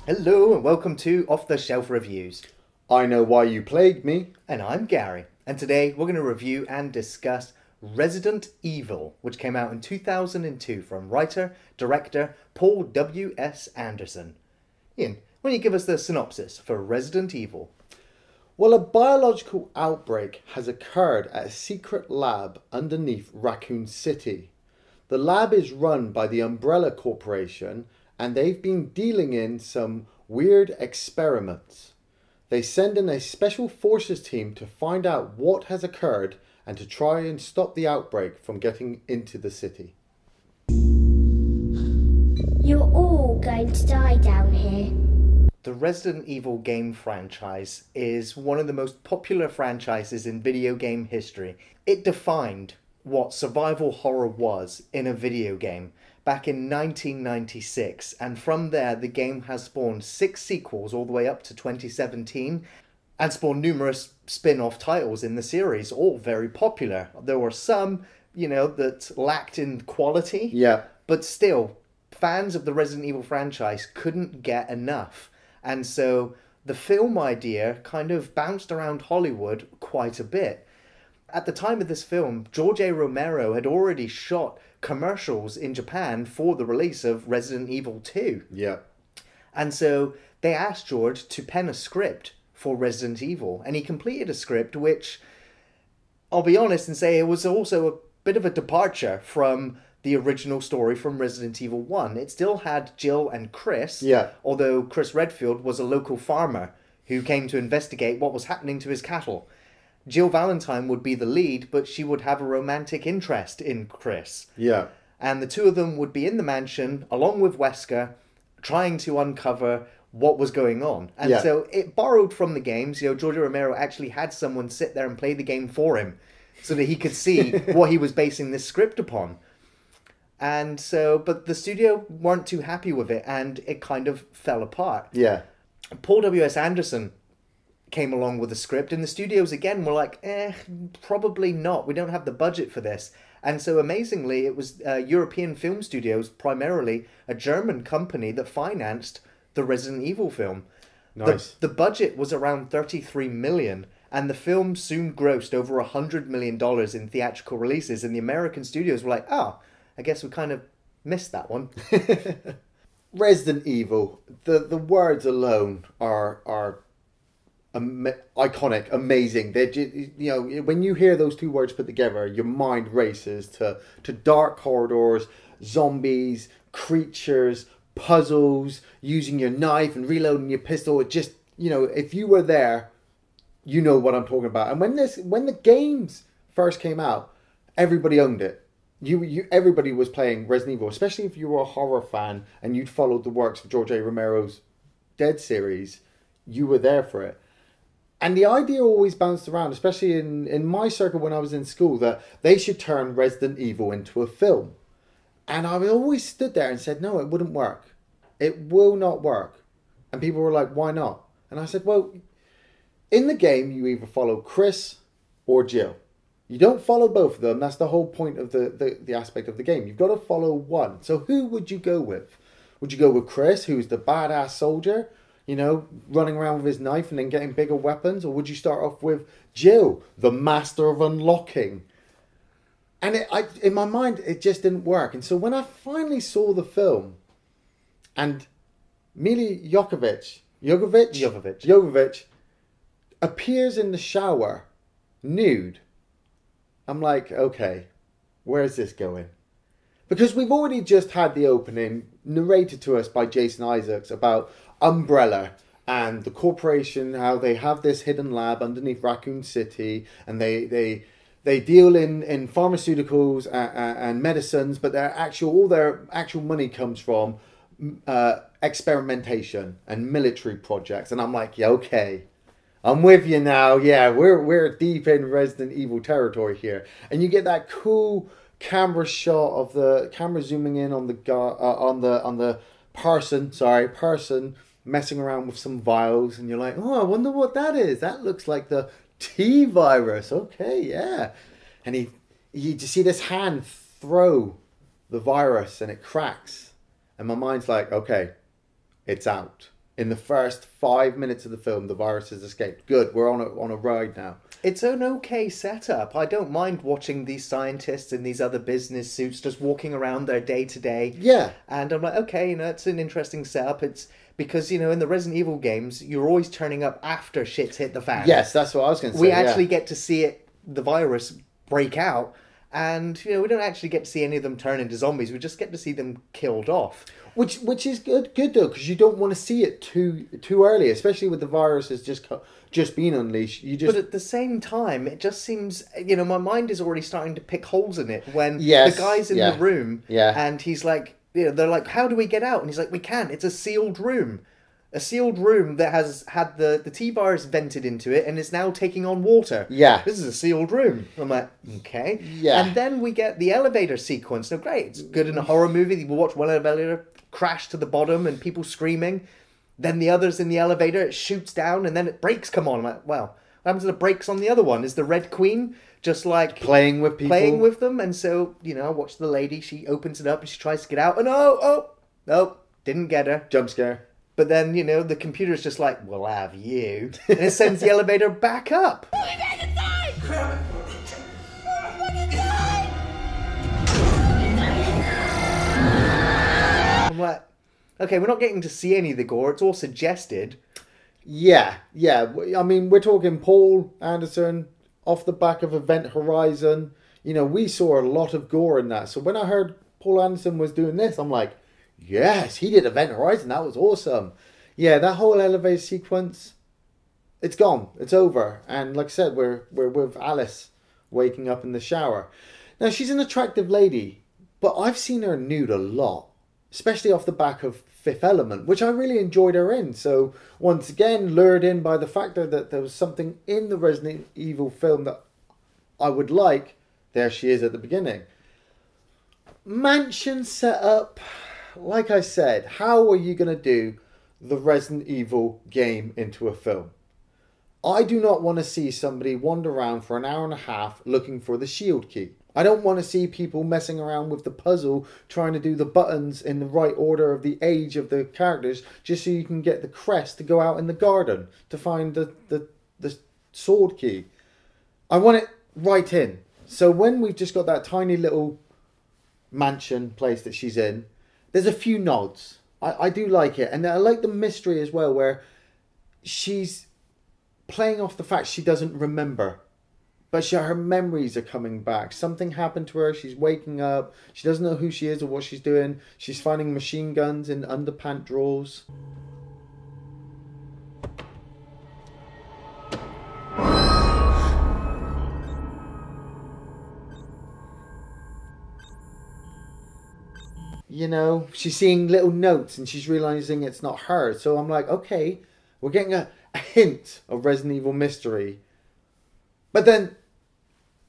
Hello and welcome to Off the Shelf Reviews. I know why you plagued me. And I'm Gary. And today we're going to review and discuss Resident Evil, which came out in 2002 from writer, director Paul W.S. Anderson. Ian, why don't you give us the synopsis for Resident Evil? Well, a biological outbreak has occurred at a secret lab underneath Raccoon City. The lab is run by the Umbrella Corporation and they've been dealing in some weird experiments. They send in a special forces team to find out what has occurred and to try and stop the outbreak from getting into the city. You're all going to die down here. The Resident Evil game franchise is one of the most popular franchises in video game history. It defined what survival horror was in a video game back in 1996, and from there the game has spawned 6 sequels all the way up to 2017 and spawned numerous spin-off titles in the series, all very popular. There were some, that lacked in quality, but still, fans of the Resident Evil franchise couldn't get enough. And so the film idea kind of bounced around Hollywood quite a bit. At the time of this film, George A. Romero had already shot commercials in Japan for the release of Resident Evil 2. Yeah. And so they asked George to pen a script for Resident Evil. And he completed a script which, I'll be honest and say, it was also a bit of a departure from the original story from Resident Evil 1. It still had Jill and Chris, although Chris Redfield was a local farmer who came to investigate what was happening to his cattle. Jill Valentine would be the lead, but she would have a romantic interest in Chris. Yeah. And the two of them would be in the mansion, along with Wesker, trying to uncover what was going on. And so it borrowed from the games. George Romero actually had someone sit there and play the game for him so that he could see what he was basing this script upon. And so, but the studio weren't too happy with it, and it kind of fell apart. Yeah. Paul W.S. Anderson came along with the script, and the studios again were like, probably not. We don't have the budget for this. And so amazingly, it was European Film Studios, primarily a German company, that financed the Resident Evil film. Nice. The budget was around 33 million, and the film soon grossed over $100 million in theatrical releases, and the American studios were like, I guess we kind of missed that one. Resident Evil, the words alone are iconic, amazing. They just, when you hear those two words put together, your mind races to dark corridors, zombies, creatures, puzzles, using your knife and reloading your pistol. It just, if you were there, you know what I'm talking about. And when the games first came out, everybody owned it. Everybody was playing Resident Evil, especially if you were a horror fan and you'd followed the works of George A. Romero's Dead series. You were there for it. And the idea always bounced around, especially in my circle when I was in school, that they should turn Resident Evil into a film. And I always stood there and said, no, it wouldn't work. It will not work. And people were like, why not? And I said, well, in the game, you either follow Chris or Jill. You don't follow both of them. That's the whole point of the aspect of the game. You've got to follow one. So who would you go with? Would you go with Chris, who's the badass soldier, running around with his knife and then getting bigger weapons? Or would you start off with Jill, the master of unlocking? And in my mind, it just didn't work. And so when I finally saw the film and Milla Jovovich appears in the shower nude, I'm like, okay, where's this going? Because we've already just had the opening narrated to us by Jason Isaacs about Umbrella and the corporation, how they have this hidden lab underneath Raccoon City, and they deal in pharmaceuticals and medicines, but all their actual money comes from experimentation and military projects. And I'm like, yeah, okay, I'm with you now. Yeah, we're deep in Resident Evil territory here, and you get that cool camera shot of the camera zooming in on the person messing around with some vials, and you're like, oh, I wonder what that is. That looks like the T virus. Okay, yeah. And you just see this hand throw the virus, and it cracks, and my mind's like, okay, it's out. In the first 5 minutes of the film, the virus has escaped. Good, we're on a ride now. It's an okay setup. I don't mind watching these scientists in these other business suits just walking around their day to day. Yeah. And I'm like, okay, it's an interesting setup. It's because, in the Resident Evil games, you're always turning up after shit's hit the fan. Yes, that's what I was going to say. We actually get to see the virus break out. And, we don't actually get to see any of them turn into zombies. We just get to see them killed off. Which is good though, because you don't want to see it too early, especially with the virus has just been unleashed. But at the same time, it just seems, my mind is already starting to pick holes in it when Yes, the guy's in the room and he's like, they're like, how do we get out? And he's like, we can't. It's a sealed room. A sealed room that has had the T-virus vented into it and is now taking on water. Yeah. This is a sealed room. I'm like, okay. Yeah. And then we get the elevator sequence. Now, great. It's good in a horror movie. You watch one elevator crash to the bottom and people screaming. Then the others in the elevator, it shoots down and then brakes come on. I'm like, well, what happens to the brakes on the other one? Is the Red Queen just like... Playing with people? Playing with them. And so, I watch the lady. She opens it up and she tries to get out. And no, didn't get her. Jump scare. But then, the computer's just like, we'll have you. And it sends the elevator back up. We're back inside! We're inside! I'm like, okay, we're not getting to see any of the gore. It's all suggested. Yeah. I mean, we're talking Paul Anderson off the back of Event Horizon. We saw a lot of gore in that. So when I heard Paul Anderson was doing this, I'm like, yes, he did Event Horizon. That was awesome. Yeah, that whole elevator sequence, it's gone. It's over. And like I said, we're with Alice waking up in the shower. Now, she's an attractive lady, but I've seen her nude a lot, especially off the back of Fifth Element, which I really enjoyed her in. So once again, lured in by the factor that there was something in the Resident Evil film that I would like. There she is at the beginning. Mansion setup. Like I said, how are you going to do the Resident Evil game into a film? I do not want to see somebody wander around for an hour and a half looking for the shield key. I don't want to see people messing around with the puzzle, trying to do the buttons in the right order of the age of the characters, just so you can get the crest to go out in the garden to find the sword key. I want it right in. So when we've just got that tiny little mansion place that she's in, there's a few nods. I do like it. And I like the mystery as well, where she's playing off the fact she doesn't remember. But her memories are coming back. Something happened to her. She's waking up. She doesn't know who she is or what she's doing. She's finding machine guns in underpant drawers. She's seeing little notes and she's realizing it's not her. So I'm like, okay, we're getting a hint of Resident Evil mystery. But then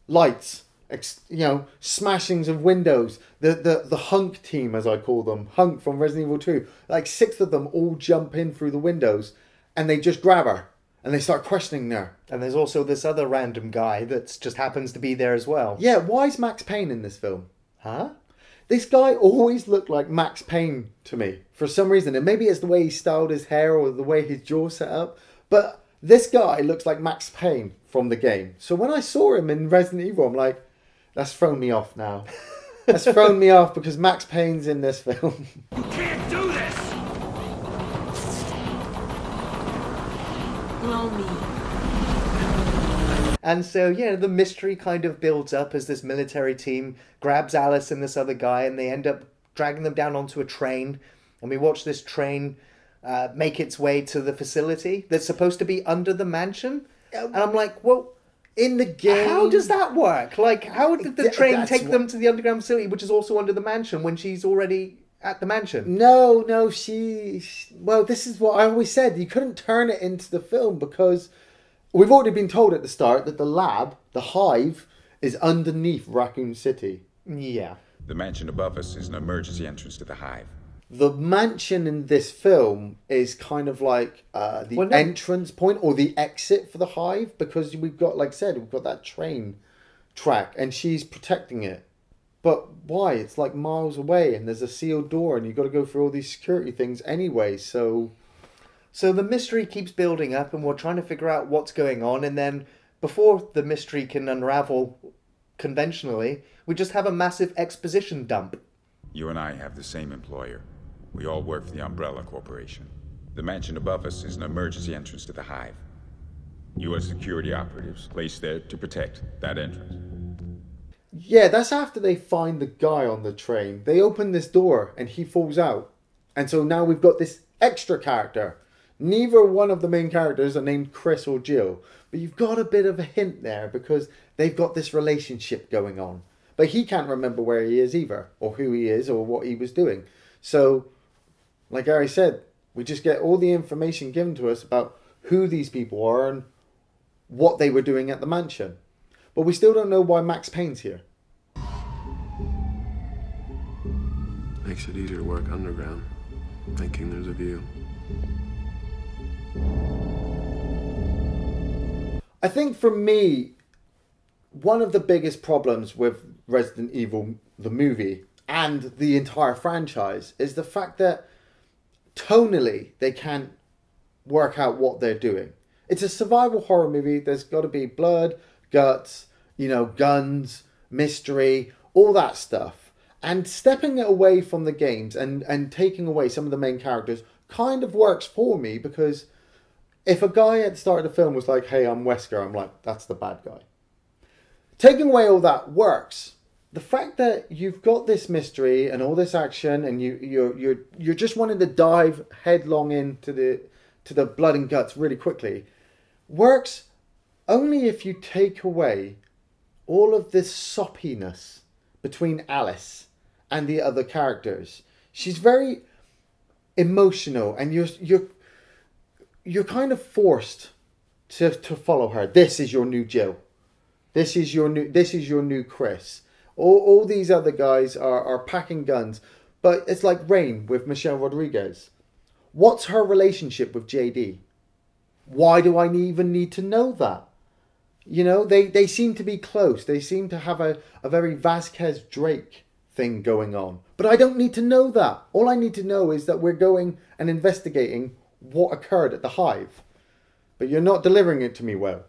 lights, smashings of windows. The hunk team, as I call them, hunk from Resident Evil 2, like 6 of them all jump in through the windows and they just grab her and they start questioning her. And there's also this other random guy that just happens to be there as well. Yeah, why is Max Payne in this film? Huh? This guy always looked like Max Payne to me, for some reason. And maybe it's the way he styled his hair or the way his jaw set up. But this guy looks like Max Payne from the game. So when I saw him in Resident Evil, I'm like, that's thrown me off now. That's thrown me off because Max Payne's in this film. You can't do this! Blow me. And so, the mystery kind of builds up as this military team grabs Alice and this other guy and they end up dragging them down onto a train. And we watch this train make its way to the facility that's supposed to be under the mansion. And I'm like, well, in the game... how does that work? Like, how did the train take them to the underground facility, which is also under the mansion, when she's already at the mansion? No, well, this is what I always said. You couldn't turn it into the film because... we've already been told at the start that the lab, the hive, is underneath Raccoon City. Yeah. The mansion above us is an emergency entrance to the hive. The mansion in this film is kind of like the entrance point or the exit for the hive, because we've got, like I said, we've got that train track and she's protecting it. But why? It's like miles away and there's a sealed door and you've got to go through all these security things anyway, so... So the mystery keeps building up and we're trying to figure out what's going on, and then before the mystery can unravel conventionally, we just have a massive exposition dump. You and I have the same employer. We all work for the Umbrella Corporation. The mansion above us is an emergency entrance to the hive. You are security operatives placed there to protect that entrance. Yeah, that's after they find the guy on the train. They open this door and he falls out. And so now we've got this extra character. Neither one of the main characters are named Chris or Jill. But you've got a bit of a hint there because they've got this relationship going on. But he can't remember where he is either, or who he is, or what he was doing. So, like Gary said, we just get all the information given to us about who these people are and what they were doing at the mansion. But we still don't know why Max Payne's here. Makes it easier to work underground, thinking there's a view. I think for me, one of the biggest problems with Resident Evil, the movie, and the entire franchise is the fact that tonally they can't work out what they're doing. It's a survival horror movie. There's got to be blood, guts, guns, mystery, all that stuff. And stepping away from the games and taking away some of the main characters kind of works for me, because if a guy at the start of the film was like, hey, I'm Wesker, I'm like, that's the bad guy. Taking away all that works. The fact that you've got this mystery and all this action and you're just wanting to dive headlong into the blood and guts really quickly works only if you take away all of this soppiness between Alice and the other characters. She's very emotional, and you're kind of forced to follow her. This is your new Jill. This is your new Chris. All these other guys are packing guns, but it's like Rain with Michelle Rodriguez. What's her relationship with JD? Why do I even need to know that? They seem to be close. They seem to have a very Vasquez Drake thing going on. But I don't need to know that. All I need to know is that we're going and investigating what occurred at the hive. But you're not delivering it to me well.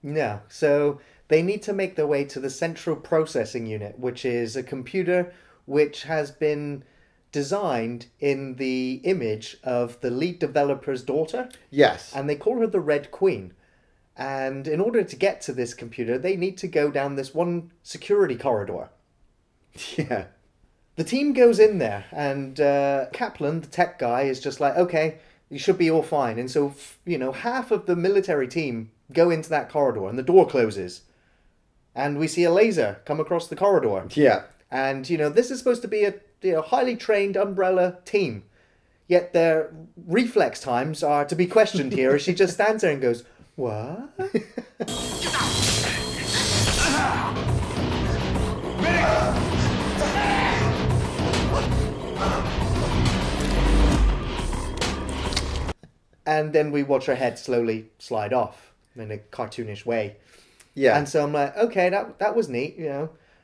No, so they need to make their way to the central processing unit, which is a computer which has been designed in the image of the lead developer's daughter. Yes. And they call her the Red Queen. And in order to get to this computer, they need to go down this one security corridor. Yeah. The team goes in there, and Kaplan, the tech guy, is just like, okay, you should be all fine. And so, half of the military team go into that corridor, and the door closes. And we see a laser come across the corridor. Yeah. And, this is supposed to be a highly trained Umbrella team. Yet their reflex times are to be questioned here, as she just stands there and goes, what? And then we watch her head slowly slide off in a cartoonish way. Yeah. And so I'm like, okay, that was neat,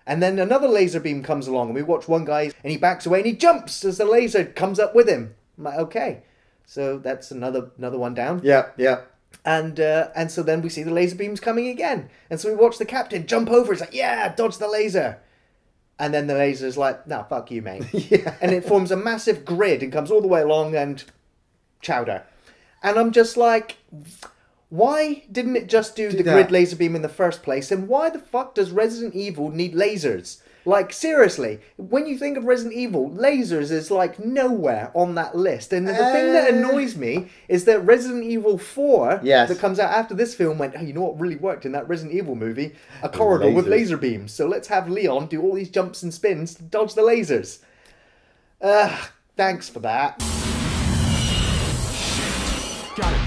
And then another laser beam comes along, and we watch one guy, and he backs away, and he jumps as the laser comes up with him. I'm like, okay. So that's another one down. Yeah, yeah. And so then we see the laser beams coming again. And so we watch the captain jump over. He's like, yeah, dodge the laser. And then the laser's like, no, fuck you, mate. Yeah. And it forms a massive grid and comes all the way along and chowder. And I'm just like, why didn't it just do the grid laser beam in the first place? And why the fuck does Resident Evil need lasers? Like, seriously, when you think of Resident Evil, lasers is like nowhere on that list. And the thing that annoys me is that Resident Evil 4, that comes out after this film, went, oh, you know what really worked in that Resident Evil movie? A corridor with laser beams. So let's have Leon do all these jumps and spins to dodge the lasers. Thanks for that. Got it.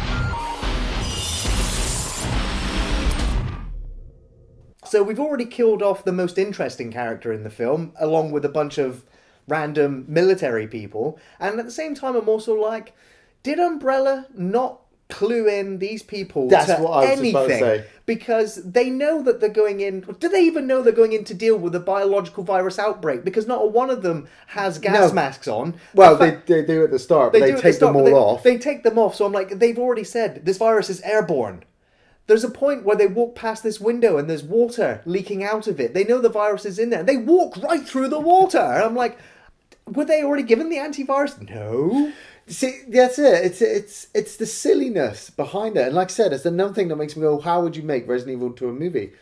So we've already killed off the most interesting character in the film, along with a bunch of random military people. And at the same time, I'm also like, did Umbrella not clue in these people That's to what I was just anything about to say. because they know that they're going in. Do they even know they're going in to deal with a biological virus outbreak? Because not one of them has gas No. masks on. Well, In fact, they do at the start, but do they at the take start, them but all off. They take them off. So I'm like, they've already said this virus is airborne. There's a point where they walk past this window and there's water leaking out of it. They know the virus is in there. They walk right through the water. And I'm like, were they already given the antivirus? No. See, that's it. It's the silliness behind it. And like I said, it's another thing that makes me go, how would you make Resident Evil into a movie?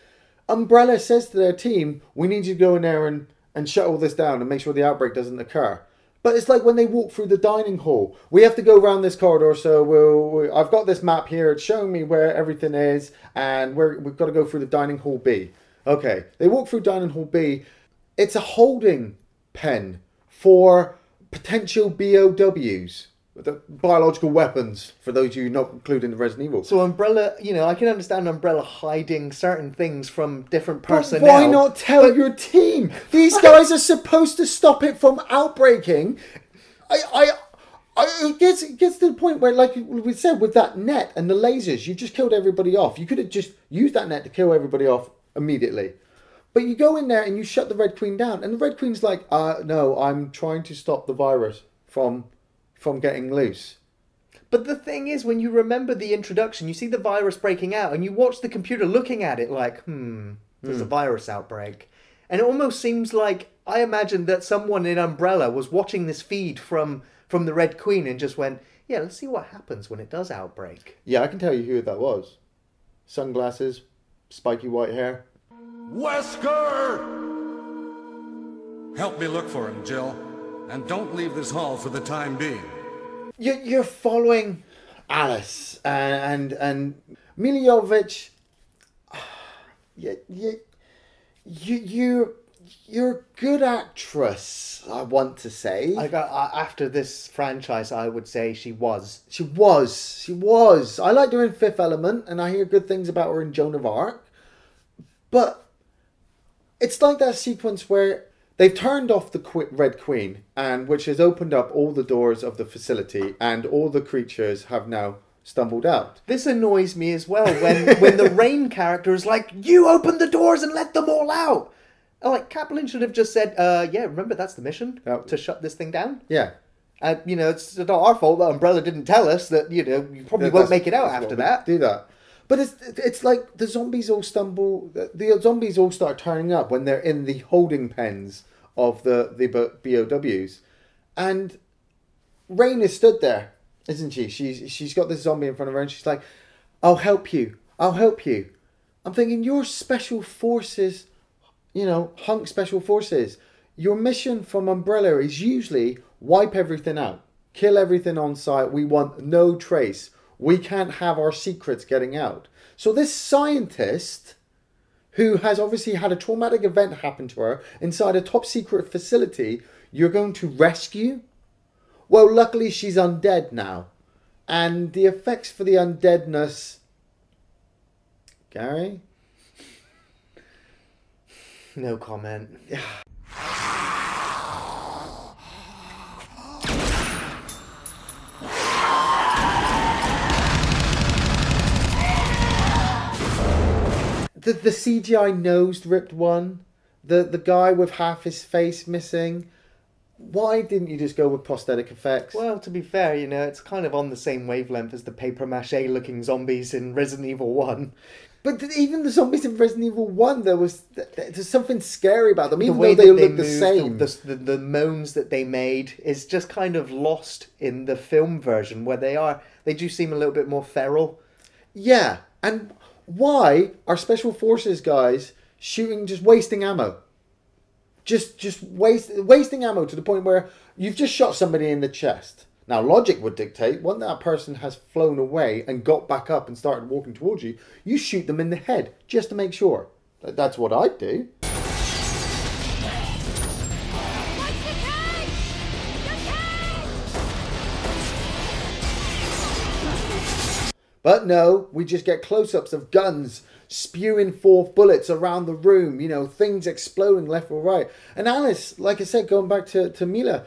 Umbrella says to their team, we need you to go in there and shut all this down and make sure the outbreak doesn't occur. But it's like when they walk through the dining hall. We have to go around this corridor, so I've got this map here. It's showing me where everything is, and we've got to go through the dining hall B. Okay, they walk through dining hall B. It's a holding pen for potential BOWs, the biological weapons, for those of you not including the Resident Evil. So Umbrella, I can understand Umbrella hiding certain things from different But personnel. why not tell your team? These guys are supposed to stop it from outbreaking. It gets to the point where, like we said, with that net and the lasers, you've just killed everybody off. You could have just used that net to kill everybody off immediately. But you go in there and you shut the Red Queen down. And the Red Queen's like, no, I'm trying to stop the virus from getting loose. But the thing is, when you remember the introduction, you see the virus breaking out and you watch the computer looking at it like, there's a virus outbreak. And it almost seems like, I imagine that someone in Umbrella was watching this feed from the Red Queen and just went, yeah, let's see what happens when it does outbreak. Yeah, I can tell you who that was. Sunglasses, spiky white hair. Wesker! Help me look for him, Jill. And don't leave this hall for the time being. You're following Alice and Milla Jovovich. You're a good actress, I want to say. After this franchise, I would say she was. She was. I liked her in Fifth Element, and I hear good things about her in Joan of Arc. But it's like that sequence where they've turned off the Red Queen, and which has opened up all the doors of the facility, and all the creatures have now stumbled out. This annoys me as well when the Rain character is like, you open the doors and let them all out. Like, Kaplan should have just said, yeah, remember that's the mission, to shut this thing down. Yeah. It's not our fault that Umbrella didn't tell us that, you probably won't make it out after that. Do that. But it's like the zombies all the zombies all start turning up when they're in the holding pens of the BOWs. And Rain is stood there, isn't she? She's got this zombie in front of her and she's like, I'll help you. I'm thinking, you're special forces, hunk special forces. Your mission from Umbrella is usually wipe everything out. Kill everything on sight. We want no trace. We can't have our secrets getting out. So this scientist, who has obviously had a traumatic event happen to her inside a top secret facility, you're going to rescue? Well, luckily she's undead now. And the effects for the undeadness... Gary? No comment. The CGI nose ripped one, the guy with half his face missing. Why didn't you just go with prosthetic effects? Well, to be fair, it's kind of on the same wavelength as the papier-mâché looking zombies in Resident Evil 1. But even the zombies in Resident Evil 1, there's something scary about them, even the way though they that look the same. The moans that they made is just kind of lost in the film version, where they do seem a little bit more feral. Yeah, and why are Special Forces guys just wasting ammo? Just wasting ammo to the point where you've just shot somebody in the chest. Now, logic would dictate, when that person has flown away and got back up and started walking towards you, you shoot them in the head, just to make sure. That's what I'd do. But no, we just get close-ups of guns spewing forth bullets around the room, things exploding left or right. And Alice, like I said, going back to Milla,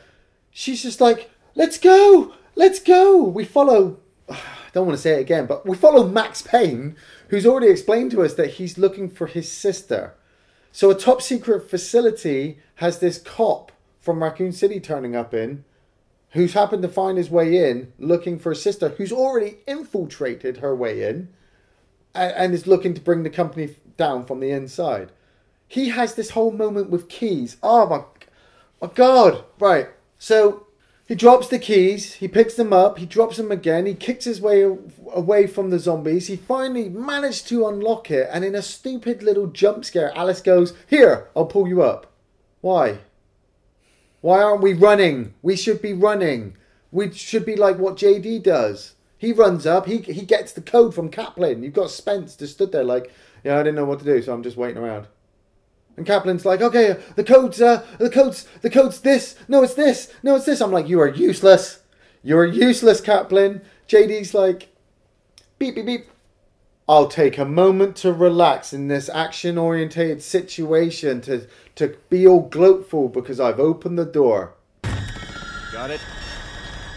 she's just like, let's go! We follow don't want to say it again, but we follow Max Payne, who's already explained to us that he's looking for his sister. So a top secret facility has this cop from Raccoon City turning up in, who's happened to find his way in, looking for his sister, who's already infiltrated her way in, and is looking to bring the company down from the inside. He has this whole moment with keys. Oh my God. Right. So he drops the keys, he picks them up, he drops them again, he kicks his way away from the zombies. He finally managed to unlock it, and in a stupid little jump scare, Alice goes, "Here, I'll pull you up." Why? Why aren't we running? We should be running. We should be like what JD does. He runs up, he gets the code from Kaplan. You've got Spence just stood there like, yeah, I didn't know what to do, so I'm just waiting around. And Kaplan's like, okay, the code's this. No, it's this. No, it's this. I'm like, you are useless. You're useless, Kaplan. JD's like, beep, beep, beep. I'll take a moment to relax in this action-orientated situation to be all gloatful because I've opened the door. Got it.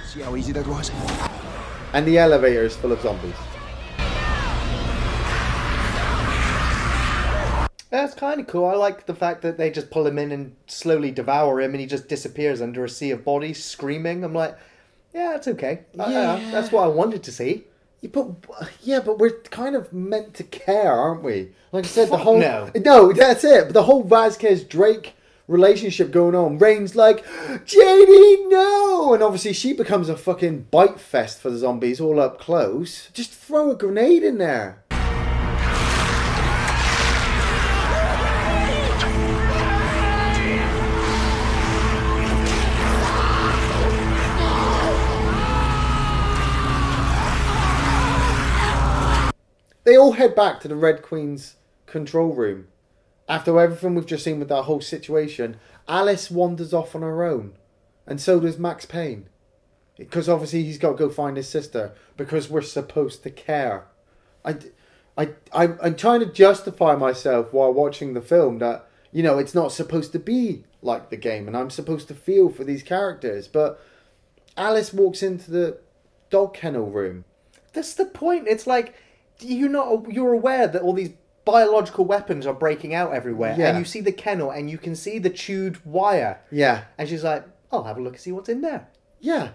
See how easy that was? And the elevator is full of zombies. That's kind of cool. I like the fact that they just pull him in and slowly devour him, and he just disappears under a sea of bodies, screaming. I'm like, yeah, that's okay. That's what I wanted to see. But we're kind of meant to care, aren't we? Like I said, the whole... No, that's it. The whole Vasquez-Drake relationship going on. Rain's like, JD, no! And obviously she becomes a fucking bite fest for the zombies all up close. Just throw a grenade in there. They all head back to the Red Queen's control room. After everything we've just seen with that whole situation, Alice wanders off on her own. And so does Max Payne. Because obviously he's got to go find his sister. Because we're supposed to care. I'm trying to justify myself while watching the film that, you know, it's not supposed to be like the game. And I'm supposed to feel for these characters. But Alice walks into the dog kennel room. That's the point. It's like... You're aware that all these biological weapons are breaking out everywhere, and you see the kennel and you can see the chewed wire. Yeah. And she's like, I'll have a look and see what's in there. Yeah.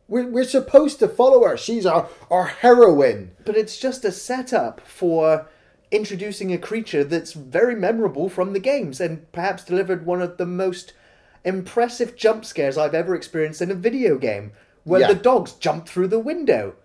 We're supposed to follow her. She's our heroine. But it's just a setup for introducing a creature that's very memorable from the games and perhaps delivered one of the most impressive jump scares I've ever experienced in a video game, where the dogs jump through the window.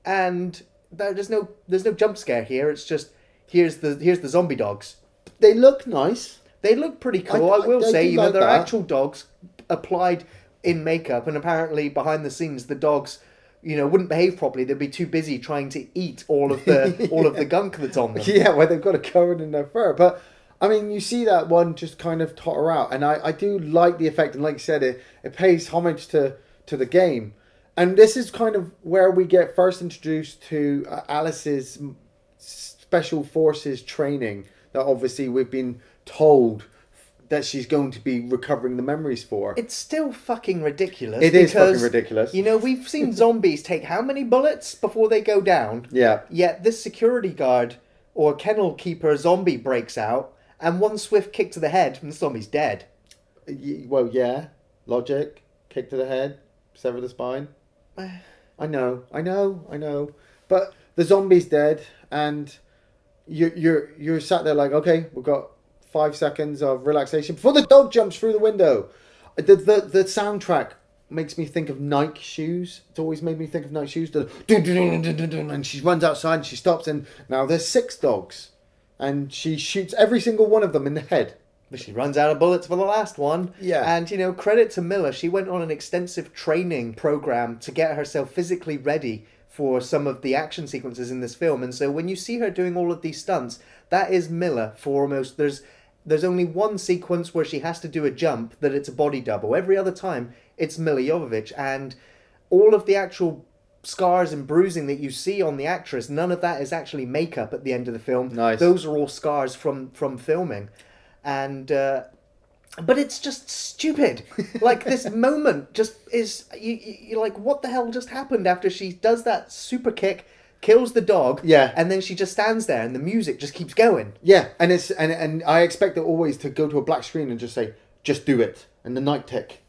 And... There's no jump scare here. It's just here's the zombie dogs. They look nice. They look pretty cool. I will say, like they're that. actual dogs applied in makeup, and apparently behind the scenes the dogs, wouldn't behave properly. They'd be too busy trying to eat all of the gunk that's on them. Yeah, well, they've got it covered in their fur. But I mean, you see that one just kind of totter out, and I do like the effect. And like you said, it pays homage to the game. And this is kind of where we get first introduced to Alice's special forces training that obviously we've been told that she's going to be recovering the memories for. It's still fucking ridiculous. It is fucking ridiculous. We've seen zombies take how many bullets before they go down? Yeah. Yet this security guard or kennel keeper zombie breaks out, and one swift kick to the head and the zombie's dead. Well, yeah. Logic. Kick to the head. Sever the spine. I know. But the zombie's dead, and you're sat there like, okay, we've got 5 seconds of relaxation before the dog jumps through the window. The soundtrack makes me think of Nike shoes. It's always made me think of Nike shoes. And she runs outside and she stops, and now there's 6 dogs, and she shoots every single one of them in the head. But she runs out of bullets for the last one. Yeah. And, credit to Milla. She went on an extensive training program to get herself physically ready for some of the action sequences in this film. And so when you see her doing all of these stunts, that is Milla foremost. There's only one sequence where she has to do a jump that it's a body double. Every other time, it's Milla Jovovich. And all of the actual scars and bruising that you see on the actress, none of that is actually makeup at the end of the film. Nice. Those are all scars from filming. And But it's just stupid. Like, this moment just is... You're like, what the hell just happened after she does that super kick, kills the dog, Yeah. and then she just stands there and the music just keeps going. Yeah, and it's and I expect it always to go to a black screen and just say, just do it. And the night tick.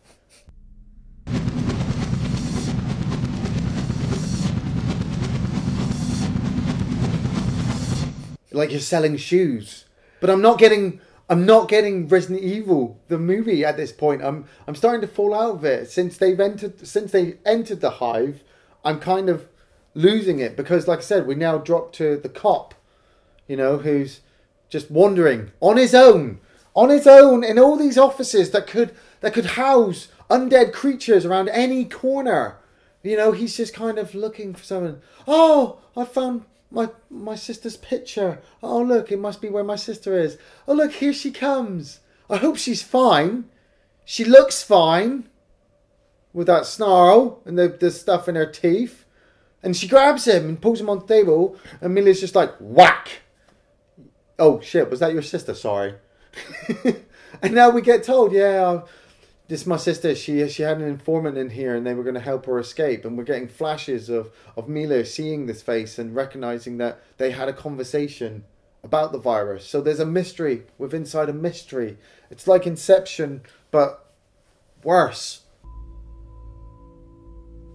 Like you're selling shoes. But I'm not getting Resident Evil the movie at this point. I'm starting to fall out of it since they entered the hive. I'm kind of losing it because, like I said, we now drop to the cop, who's just wandering on his own in all these offices that could house undead creatures around any corner. He's just kind of looking for someone. Oh, I found my sister's picture. Oh, look, it must be where my sister is. Oh, look, here she comes. I hope she's fine. She looks fine. With that snarl and the stuff in her teeth. And she grabs him and pulls him on the table. And Milla's just like, whack. Oh, shit, was that your sister? Sorry. And now we get told, yeah, this is my sister. She had an informant in here and they were going to help her escape. And we're getting flashes of Milla seeing this face and recognizing that they had a conversation about the virus. So there's a mystery inside a mystery. It's like Inception, but worse.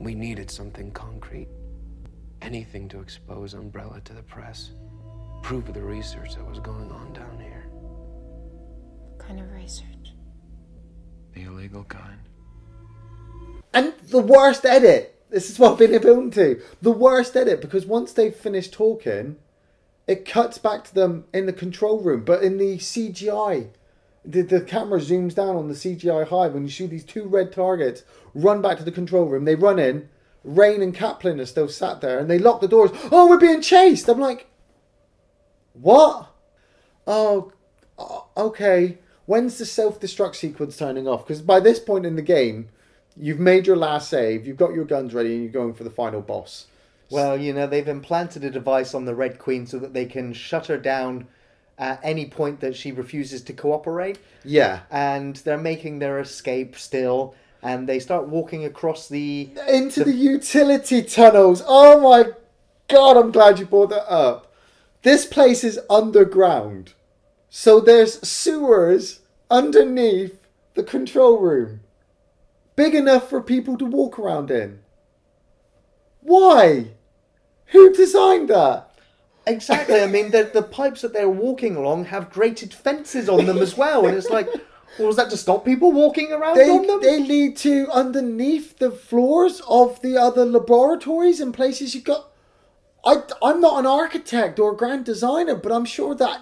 We needed something concrete. Anything to expose Umbrella to the press. Prove the research that was going on down here. What kind of research? The illegal kind. And the worst edit. This is what I've been appealing to. The worst edit, because once they've finished talking, it cuts back to them in the control room, but in the CGI. The camera zooms down on the CGI hive when you see these two red targets run back to the control room. They run in. Rain and Kaplan are still sat there, and they lock the doors. Oh, we're being chased. I'm like, what? Oh, okay. When's the self-destruct sequence turning off? Because by this point in the game, you've made your last save, you've got your guns ready, and you're going for the final boss. Well, they've implanted a device on the Red Queen so that they can shut her down at any point that she refuses to cooperate. Yeah. And they're making their escape still, and they start walking across into the utility tunnels. Oh my God, I'm glad you brought that up. This place is underground. So there's sewers underneath the control room. Big enough for people to walk around in. Why? Who designed that? Exactly. I mean, the pipes that they're walking along have grated fences on them as well. And it's like, well, was that to stop people walking around on them? They lead to underneath the floors of the other laboratories and places you got... I'm not an architect or a grand designer, but I'm sure that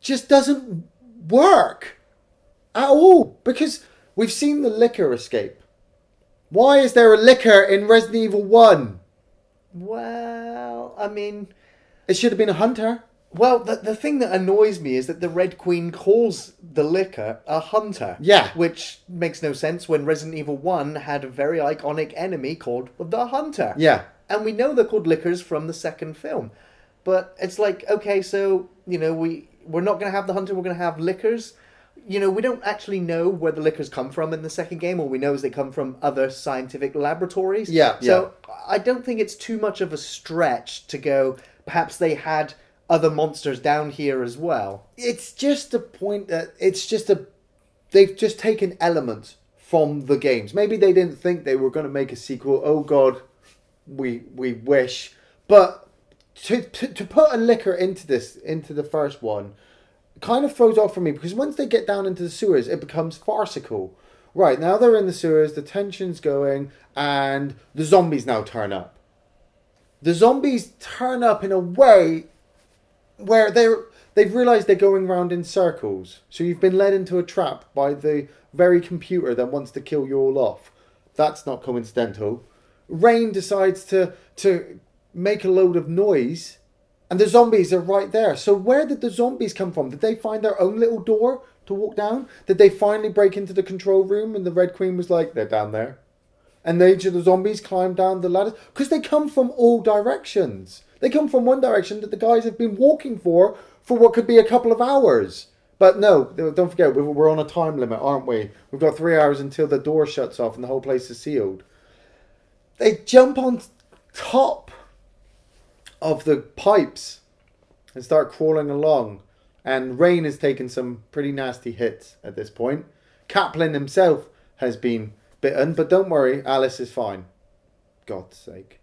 just doesn't work at all. Because we've seen the liquor escape. Why is there a liquor in Resident Evil 1? Well, I mean... It should have been a hunter. Well, the thing that annoys me is that the Red Queen calls the liquor a hunter. Yeah. Which makes no sense when Resident Evil 1 had a very iconic enemy called the Hunter. Yeah. And we know they're called liquors from the second film. But it's like, okay, so, we're not going to have the hunter, we're going to have liquors. We don't actually know where the liquors come from in the second game. All we know is they come from other scientific laboratories. Yeah. So I don't think it's too much of a stretch to go, perhaps they had other monsters down here as well. It's just a point that they've just taken elements from the games. Maybe they didn't think they were going to make a sequel. Oh God, we wish. But to put a liquor into the first one kind of throws off for me, because once they get down into the sewers, it becomes farcical. Right, now they're in the sewers, the tension's going, and the zombies now turn up. The zombies turn up in a way where they've realised they're going round in circles. So you've been led into a trap by the very computer that wants to kill you all off. That's not coincidental. Rain decides to make a load of noise, and the zombies are right there. So where did the zombies come from? Did they find their own little door to walk down? Did they finally break into the control room and the Red Queen was like, they're down there? And the zombies climb down the ladders? Because they come from all directions. They come from one direction that the guys have been walking for what could be a couple of hours. But no, don't forget, we're on a time limit, aren't we? We've got 3 hours until the door shuts off and the whole place is sealed. They jump on top of the pipes and start crawling along. And Rain has taken some pretty nasty hits at this point. Kaplan himself has been bitten, but don't worry, Alice is fine. God's sake.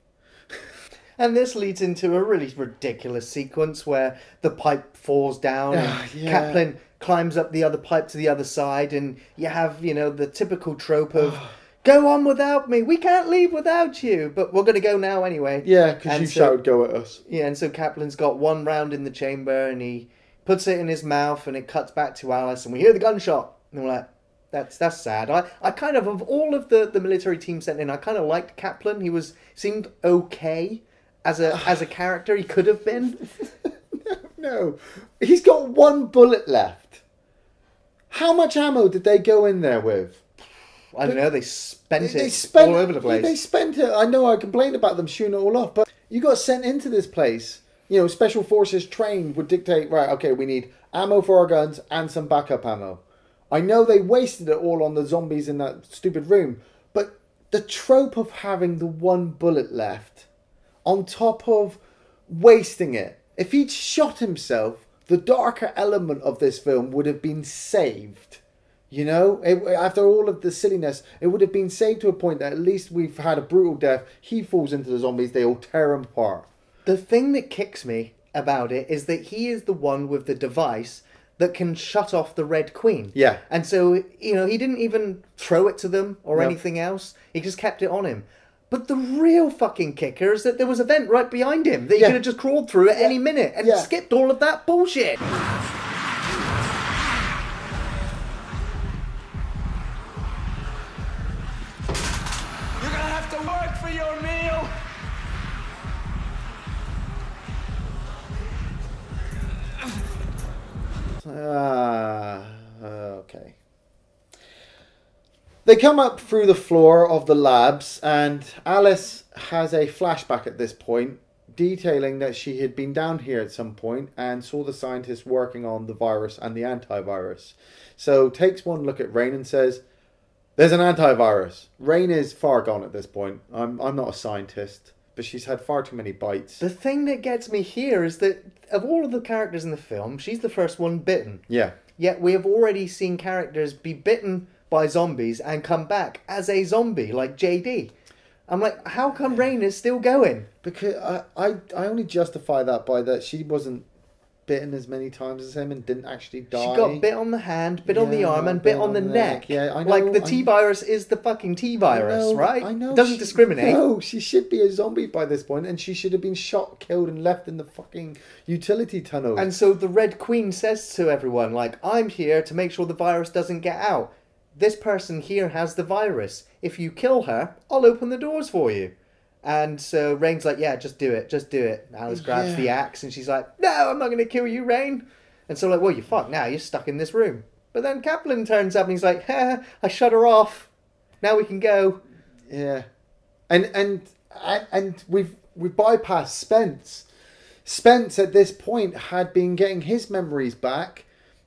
And this leads into a really ridiculous sequence where the pipe falls down and Kaplan climbs up the other pipe to the other side, and you have, the typical trope of go on without me, we can't leave without you, but we're going to go now anyway. Yeah, because you shouted go at us. Yeah, and so Kaplan's got one round in the chamber and he puts it in his mouth and it cuts back to Alice and we hear the gunshot. And we're like, that's sad. I kind of all of the military team sent in, I kind of liked Kaplan. He seemed okay as a character. He could have been. No. He's got one bullet left. How much ammo did they go in there with? I don't know. They spent it all over the place. They spent it. I know I complained about them shooting it all off, but you got sent into this place. Special forces trained would dictate, right, okay, we need ammo for our guns and some backup ammo. I know they wasted it all on the zombies in that stupid room, but the trope of having the one bullet left, on top of wasting it, if he'd shot himself, the darker element of this film would have been saved. After all of the silliness, it would have been saved to a point that at least we've had a brutal death. He falls into the zombies, they all tear him apart. The thing that kicks me about it is that he is the one with the device that can shut off the Red Queen. Yeah. And so, he didn't even throw it to them or anything else. He just kept it on him. But the real fucking kicker is that there was a vent right behind him that he could have just crawled through at any minute and skipped all of that bullshit. You're gonna have to work for your meal. Okay. They come up through the floor of the labs, and Alice has a flashback at this point, detailing that she had been down here at some point and saw the scientists working on the virus and the antivirus. So takes one look at Rain and says, "There's an antivirus." Rain is far gone at this point. I'm not a scientist, but she's had far too many bites. The thing that gets me here is that of all of the characters in the film, she's the first one bitten. Yeah. Yet we have already seen characters be bitten by zombies and come back as a zombie, like JD. I'm like, how come Rain is still going? Because I only justify that by that she wasn't bitten as many times as him and didn't actually die. She got bit on the hand, bit on the arm, and bit on the neck. Yeah, I know. Like, the T-virus is the fucking T-virus, right? I know. It doesn't discriminate. No, she should be a zombie by this point, and she should have been shot, killed, and left in the fucking utility tunnel. And so the Red Queen says to everyone, like, I'm here to make sure the virus doesn't get out. This person here has the virus. If you kill her, I'll open the doors for you. And so Rain's like, yeah, just do it. Alice grabs the axe and she's like, no, I'm not going to kill you, Rain. And so like, well, you're fucked now. You're stuck in this room. But then Kaplan turns up and he's like, I shut her off. Now we can go. Yeah. And we've bypassed Spence. Spence at this point had been getting his memories back,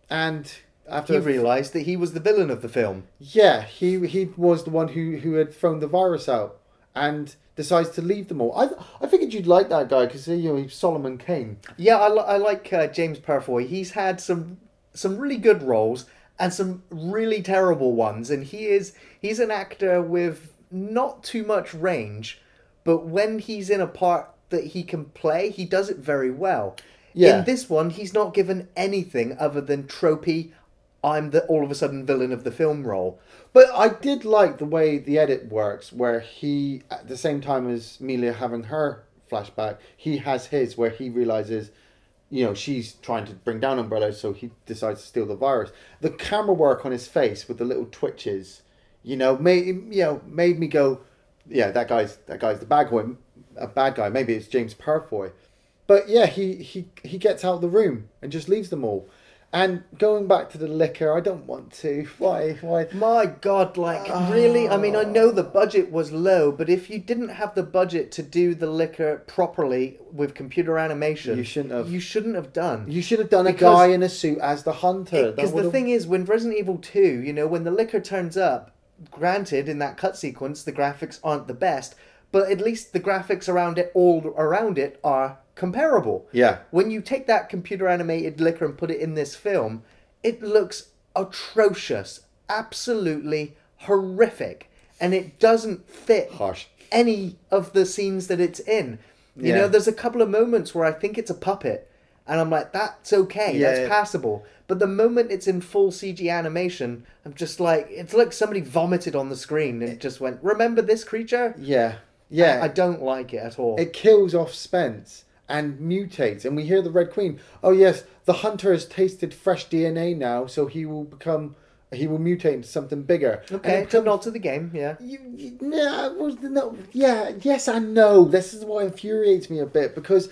and after he realised that he was the villain of the film. Yeah, he was the one who had thrown the virus out and decides to leave them all. I figured you'd like that guy because he's Solomon Kane. Yeah, I like James Purefoy. He's had some really good roles and some really terrible ones, and he's an actor with not too much range, but when he's in a part that he can play, he does it very well. Yeah. In this one, he's not given anything other than tropey, I'm the all of a sudden villain of the film role. But I did like the way the edit works, where he, at the same time as Milla having her flashback, he has his, where he realises, she's trying to bring down Umbrella, so he decides to steal the virus. The camera work on his face with the little twitches, made me go, yeah, that guy's the bad guy. Maybe it's James Purefoy. But yeah, he gets out of the room and just leaves them all. And going back to the liquor, I don't want to. Why? My God, really? I mean, I know the budget was low, but if you didn't have the budget to do the liquor properly with computer animation, You shouldn't have. You shouldn't have done. You should have done a Because- guy in a suit as the hunter. Because the thing is, when Resident Evil 2, when the liquor turns up, granted, in that cut sequence, the graphics aren't the best, but at least the graphics all around it are comparable. Yeah. When you take that computer animated liquor and put it in this film, it looks atrocious, absolutely horrific, and it doesn't fit Harsh. any of the scenes that it's in. You Yeah. know, there's a couple of moments where I think it's a puppet, and I'm like, that's okay, Yeah. that's passable. But the moment it's in full CG animation, I'm just like, it's like somebody vomited on the screen and just went, remember this creature? Yeah. Yeah. I don't like it at all. It kills off Spence and mutates, and we hear the Red Queen. Oh yes, the hunter has tasted fresh DNA now, so he will mutate into something bigger. Okay, so not to the game, yeah. Yes, I know. This is what infuriates me a bit, because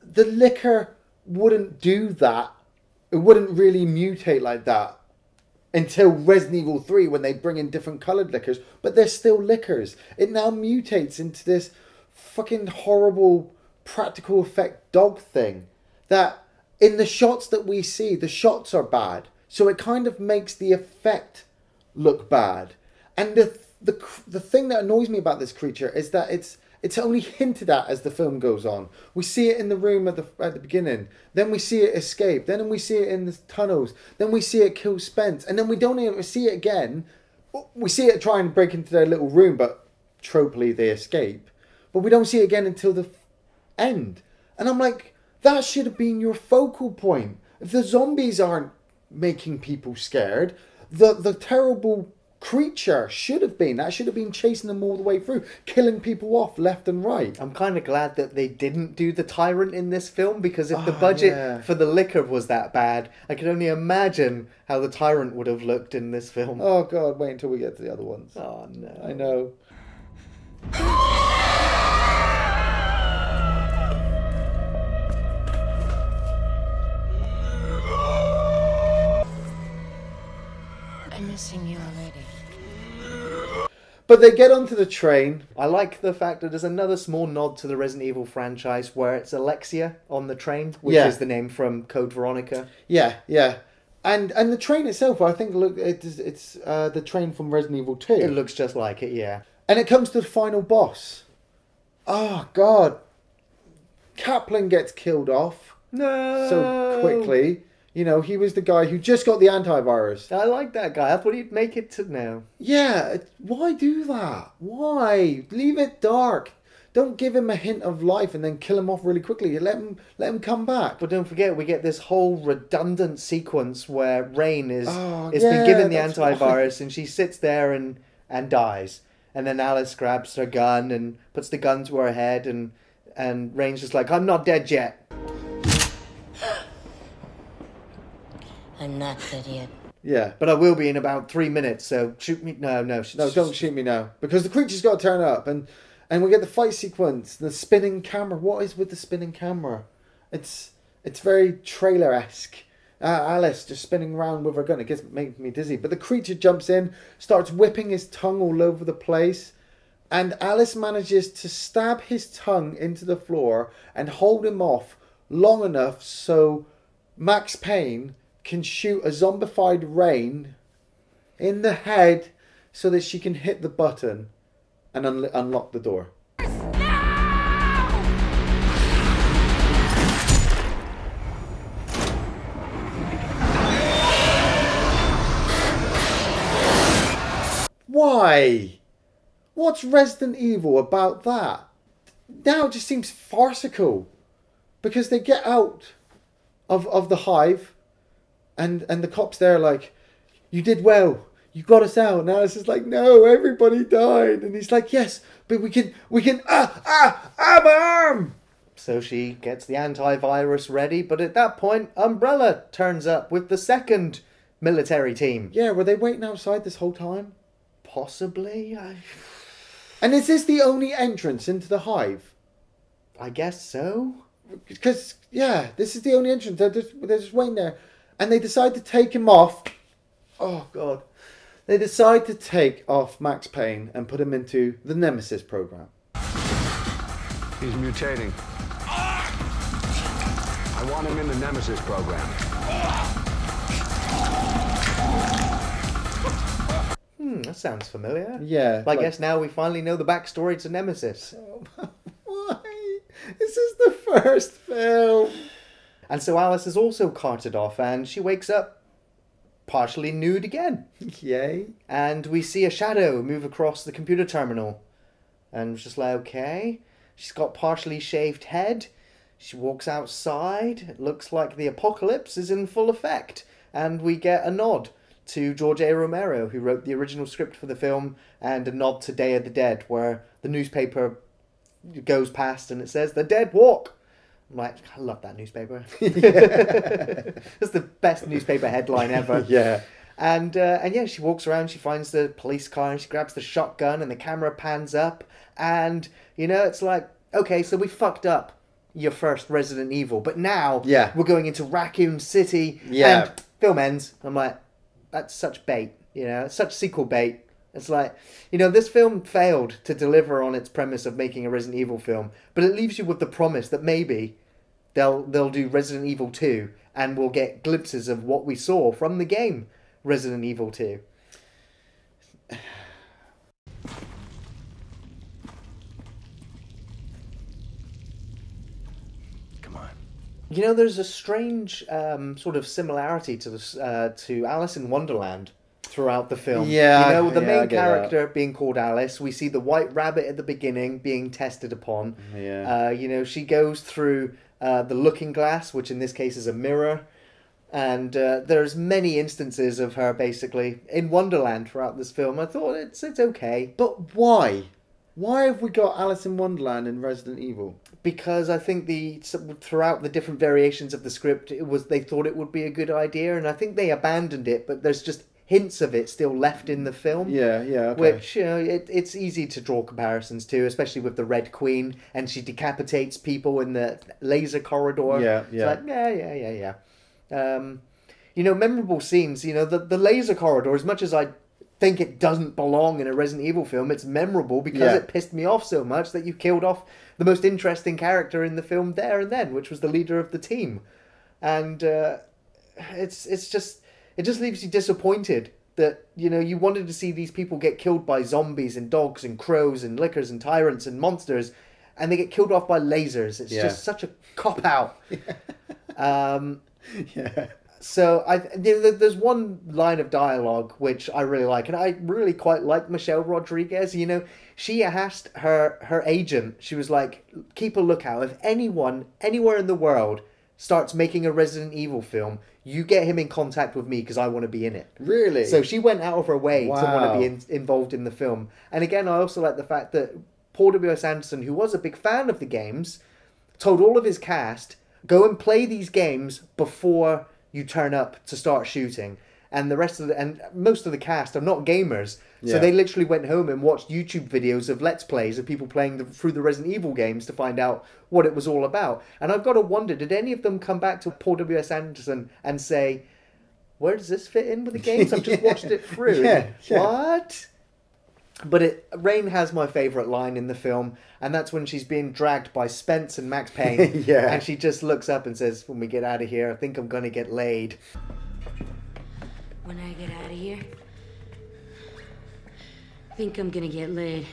the liquor wouldn't do that. It wouldn't really mutate like that until Resident Evil 3, when they bring in different coloured liquors, but they're still liquors. It now mutates into this fucking horrible practical effect dog thing that in the shots that we see, the shots are bad. So it kind of makes the effect look bad. And the thing that annoys me about this creature is that it's only hinted at as the film goes on. We see it in the room at the beginning. Then we see it escape. Then we see it in the tunnels. Then we see it kill Spence. And then we don't even see it again. We see it try and break into their little room, but tropically they escape. But we don't see it again until the end. And I'm like, that should have been your focal point. If the zombies aren't making people scared, the terrible creature should have been chasing them all the way through, killing people off left and right. I'm kind of glad that they didn't do the tyrant in this film, because if the budget for the liquor was that bad, I can only imagine how the tyrant would have looked in this film. Oh God, wait until we get to the other ones. Oh no. I know. I'm missing you already. But they get onto the train. I like the fact that there's another small nod to the Resident Evil franchise where it's Alexia on the train, which is the name from Code Veronica. Yeah. And the train itself, I think, look, it's the train from Resident Evil 2. It looks just like it, yeah. And it comes to the final boss. Oh God, Kaplan gets killed off so quickly. You know, he was the guy who just got the antivirus. I like that guy. I thought he'd make it to now. Yeah, why do that? Why? Leave it dark. Don't give him a hint of life and then kill him off really quickly. Let him come back. But don't forget, we get this whole redundant sequence where Rain is been given the antivirus and she sits there and dies. And then Alice grabs her gun and puts the gun to her head, and Rain's just like, I'm not dead yet. I'm not dead yet. Yeah. But I will be in about 3 minutes, so shoot me. No, don't shoot me now. Because the creature's got to turn up, and we get the fight sequence, the spinning camera. What is with the spinning camera? It's very trailer-esque. Alice just spinning around with her gun. It makes me dizzy. But the creature jumps in, starts whipping his tongue all over the place, and Alice manages to stab his tongue into the floor and hold him off long enough so Max Payne can shoot a zombified Rain in the head so that she can hit the button and unlock the door. Why? What's Resident Evil about that? Now it just seems farcical. Because they get out of the hive and the cops there like, you did well. You got us out. Now it's just like, no, everybody died. And he's like, yes, but we can, my arm! So she gets the antivirus ready, but at that point, Umbrella turns up with the second military team. Yeah, were they waiting outside this whole time? Possibly. And is this the only entrance into the hive? I guess so. Because, yeah, this is the only entrance. They're just waiting there. And they decide to take him off. Oh, God. They decide to take off Max Payne and put him into the Nemesis program. He's mutating. I want him in the Nemesis program. That sounds familiar. Yeah. I guess now we finally know the backstory to Nemesis. Why? This is the first film. And so Alice is also carted off, and she wakes up partially nude again. Yay. And we see a shadow move across the computer terminal. And it's just like, okay. She's got partially shaved head. She walks outside. It looks like the apocalypse is in full effect. And we get a nod to George A. Romero, who wrote the original script for the film, and a nod to Day of the Dead, where the newspaper goes past and it says, "The Dead Walk." I'm like, I love that newspaper. It's the best newspaper headline ever. Yeah. And yeah, she walks around, she finds the police car, and she grabs the shotgun, and the camera pans up, and, you know, it's like, okay, so we fucked up your first Resident Evil, but now we're going into Raccoon City, and film ends. I'm like, that's such bait, you know, it's such sequel bait. It's like, you know, this film failed to deliver on its premise of making a Resident Evil film, but it leaves you with the promise that maybe they'll do Resident Evil 2, and we'll get glimpses of what we saw from the game Resident Evil 2. Come on. You know, there's a strange sort of similarity to this, to Alice in Wonderland throughout the film. Yeah, you know, the main I get character being called Alice. We see the white rabbit at the beginning being tested upon. Yeah. You know, she goes through the looking glass, which in this case is a mirror. And there's many instances of her basically in Wonderland throughout this film. I thought it's okay. But why? Why have we got Alice in Wonderland in Resident Evil? Because I think throughout the different variations of the script, they thought it would be a good idea, and I think they abandoned it. But there's just hints of it still left in the film. Yeah, okay. Which, you know, it's easy to draw comparisons to, especially with the Red Queen, and she decapitates people in the laser corridor. Yeah. It's like, yeah. You know, memorable scenes. You know, the laser corridor, as much as I think it doesn't belong in a Resident Evil film, it's memorable because it pissed me off so much that you killed off the most interesting character in the film there and then, which was the leader of the team. And it just leaves you disappointed that, you know, you wanted to see these people get killed by zombies and dogs and crows and lickers and tyrants and monsters, and they get killed off by lasers. It's just such a cop-out. So there's one line of dialogue which I really like, and I really quite like Michelle Rodriguez. You know, she asked her agent, she was like, keep a lookout. If anyone, anywhere in the world, starts making a Resident Evil film, you get him in contact with me because I want to be in it. Really? So she went out of her way to want to be involved in the film. And again, I also like the fact that Paul W.S. Anderson, who was a big fan of the games, told all of his cast, go and play these games before you turn up to start shooting. And most of the cast are not gamers. So they literally went home and watched YouTube videos of Let's Plays of people playing through the Resident Evil games to find out what it was all about. And I've got to wonder, did any of them come back to Paul W.S. Anderson and say, where does this fit in with the games? I've just watched it through. What? But Rain has my favourite line in the film, and that's when she's being dragged by Spence and Max Payne. And she just looks up and says, when we get out of here, I think I'm going to get laid. When I get out of here, I think I'm going to get laid.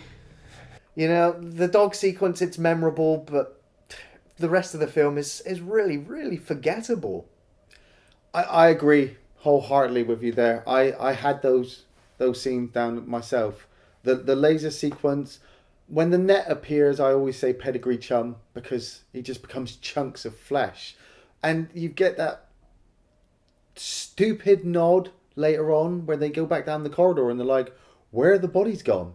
You know, the dog sequence, it's memorable, but the rest of the film is really, really forgettable. I agree wholeheartedly with you there. I had those scenes down myself. The laser sequence, when the net appears, I always say pedigree chum, because he just becomes chunks of flesh. And you get that stupid nod later on where they go back down the corridor and they're like, where are the bodies gone?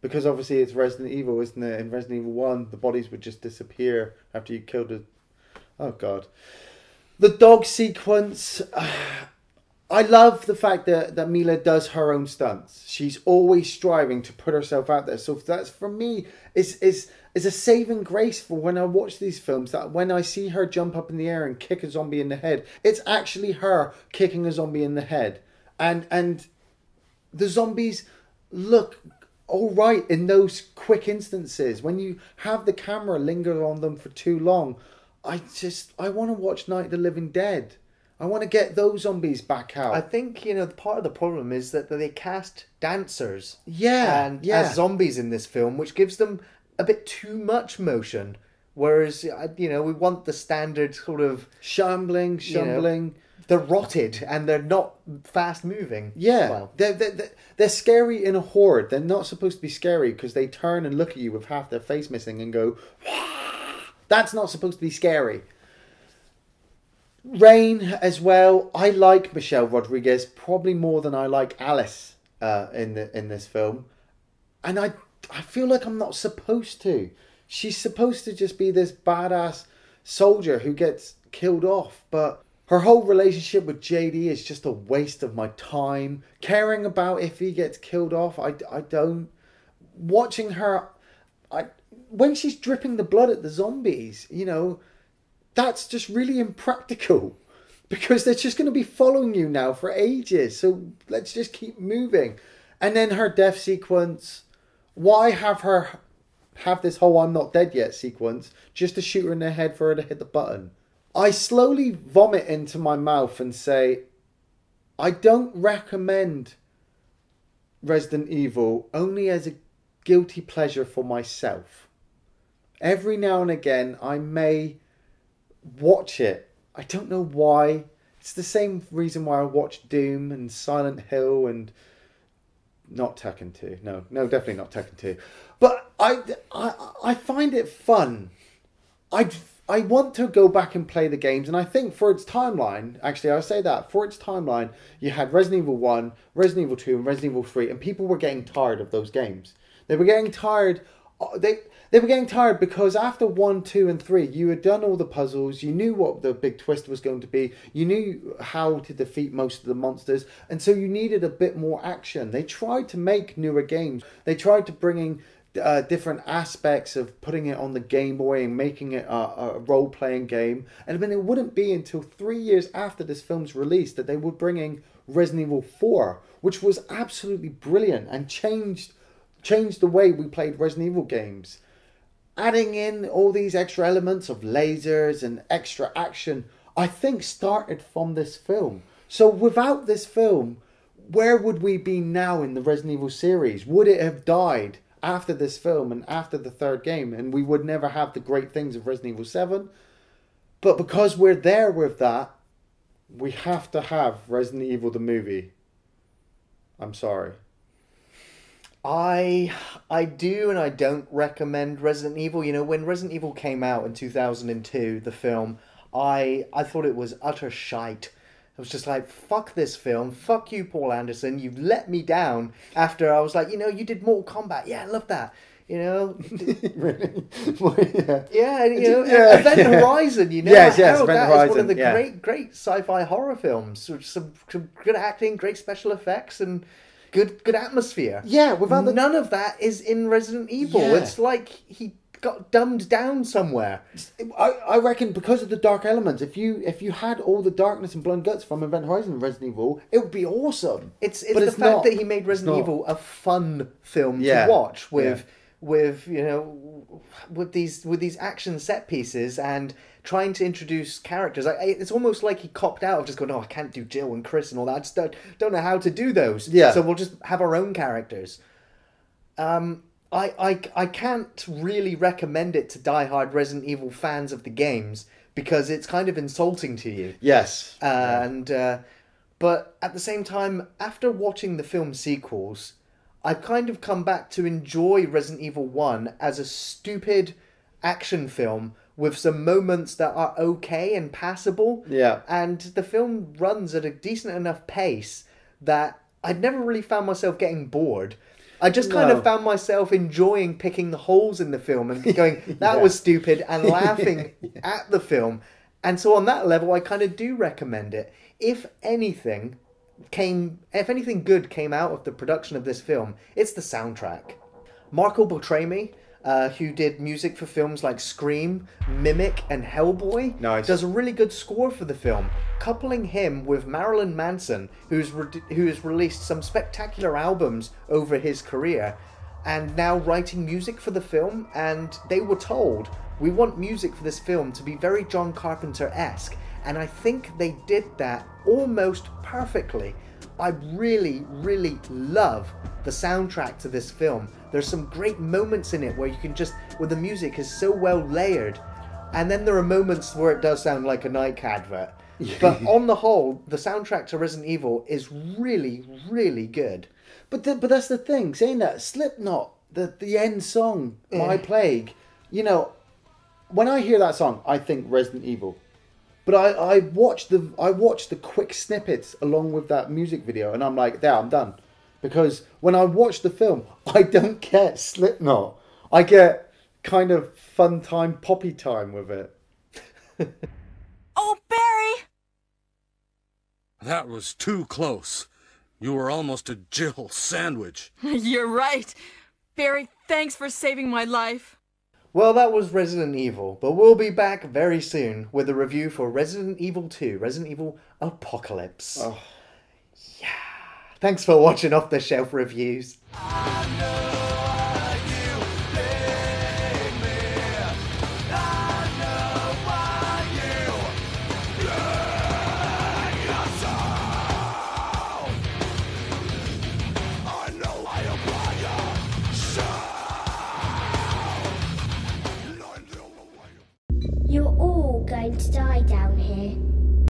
Because obviously it's Resident Evil, isn't it? In Resident Evil 1, the bodies would just disappear after you killed it. Oh, God. The dog sequence... I love the fact that Milla does her own stunts. She's always striving to put herself out there. So that's, for me, it's is a saving grace for when I watch these films, that when I see her jump up in the air and kick a zombie in the head, it's actually her kicking a zombie in the head. And the zombies look all right in those quick instances. When you have the camera linger on them for too long, I want to watch Night of the Living Dead. I want to get those zombies back out. I think, part of the problem is that they cast dancers as zombies in this film, which gives them a bit too much motion. Whereas, we want the standard sort of... Shambling. They're rotted and they're not fast moving. Yeah, well, they're scary in a horde. They're not supposed to be scary because they turn and look at you with half their face missing and go... That's not supposed to be scary. Rain as well. I like Michelle Rodriguez probably more than I like Alice in this film, and I feel like I'm not supposed to. She's supposed to just be this badass soldier who gets killed off, but her whole relationship with JD is just a waste of my time. Caring about if he gets killed off, I don't. Watching her, when she's dripping the blood at the zombies, that's just really impractical because they're just going to be following you now for ages. So let's just keep moving. And then her death sequence. Why have her have this whole I'm not dead yet sequence just to shoot her in the head for her to hit the button? I slowly vomit into my mouth and say, I don't recommend Resident Evil only as a guilty pleasure for myself. Every now and again I may watch it. I don't know why. It's the same reason why I watch Doom and Silent Hill and not Tekken 2. No, definitely not Tekken 2. But I find it fun. I want to go back and play the games, and I think for its timeline, actually I'll say that, for its timeline, you had Resident Evil 1, Resident Evil 2 and Resident Evil 3, and people were getting tired of those games. They were getting tired. They were getting tired because after 1, 2 and 3, you had done all the puzzles, you knew what the big twist was going to be, you knew how to defeat most of the monsters, and so you needed a bit more action. They tried to make newer games. They tried to bring in different aspects of putting it on the Game Boy and making it a role-playing game. And it wouldn't be until 3 years after this film's release that they would bring in Resident Evil 4, which was absolutely brilliant and changed the way we played Resident Evil games. Adding in all these extra elements of lasers and extra action, I think started from this film. So without this film, where would we be now in the Resident Evil series? Would it have died after this film and after the third game, and we would never have the great things of Resident Evil 7? But because we're there with that, we have to have Resident Evil the movie. I'm sorry. I do and I don't recommend Resident Evil. When Resident Evil came out in 2002, the film, I thought it was utter shite. I was just like, fuck this film, fuck you, Paul Anderson, you've let me down. After I was like, you did Mortal Kombat, yeah, I love that. Really? Yeah, Event Horizon, Yes, Event Horizon, is one of the yeah. great sci-fi horror films. Some good acting, great special effects, and good atmosphere. Yeah, without none of that is in Resident Evil. Yeah. It's like he got dumbed down somewhere. I reckon because of the dark elements, if you had all the darkness and blood and guts from Event Horizon and Resident Evil, it would be awesome. It's the fact that he made Resident Evil a fun film to watch with these action set pieces and trying to introduce characters. It's almost like he copped out of just going, I can't do Jill and Chris and all that. I just don't know how to do those. Yeah. So we'll just have our own characters. I can't really recommend it to diehard Resident Evil fans of the games because it's kind of insulting to you. Yes. But at the same time, after watching the film sequels, I've kind of come back to enjoy Resident Evil 1 as a stupid action film with some moments that are okay and passable. Yeah. And the film runs at a decent enough pace that I'd never really found myself getting bored. I just kind of found myself enjoying picking the holes in the film and going, that was stupid, and laughing at the film. And so on that level, I kind of do recommend it. If anything good came out of the production of this film, it's the soundtrack. Marco Beltrami, who did music for films like Scream, Mimic, and Hellboy. Nice. Does a really good score for the film, coupling him with Marilyn Manson, who has released some spectacular albums over his career, and now writing music for the film. And they were told, we want music for this film to be very John Carpenter-esque, and I think they did that almost perfectly. I really, really love the soundtrack to this film. There's some great moments in it where where the music is so well layered, and then there are moments where it does sound like a Nike advert. But on the whole, the soundtrack to Resident Evil is really, really good. But that's the thing, saying that, Slipknot, the end song, My Plague, you know, when I hear that song, I think Resident Evil. But I watched the quick snippets along with that music video, and I'm like, there, I'm done. Because when I watch the film, I don't get Slipknot. I get kind of fun time, poppy time with it. Oh, Barry! That was too close. You were almost a Jill sandwich. You're right. Barry, thanks for saving my life. Well, that was Resident Evil, but we'll be back very soon with a review for Resident Evil 2, Resident Evil Apocalypse. Oh. Yeah. Thanks for watching Off the Shelf Reviews. You're all going to die down here.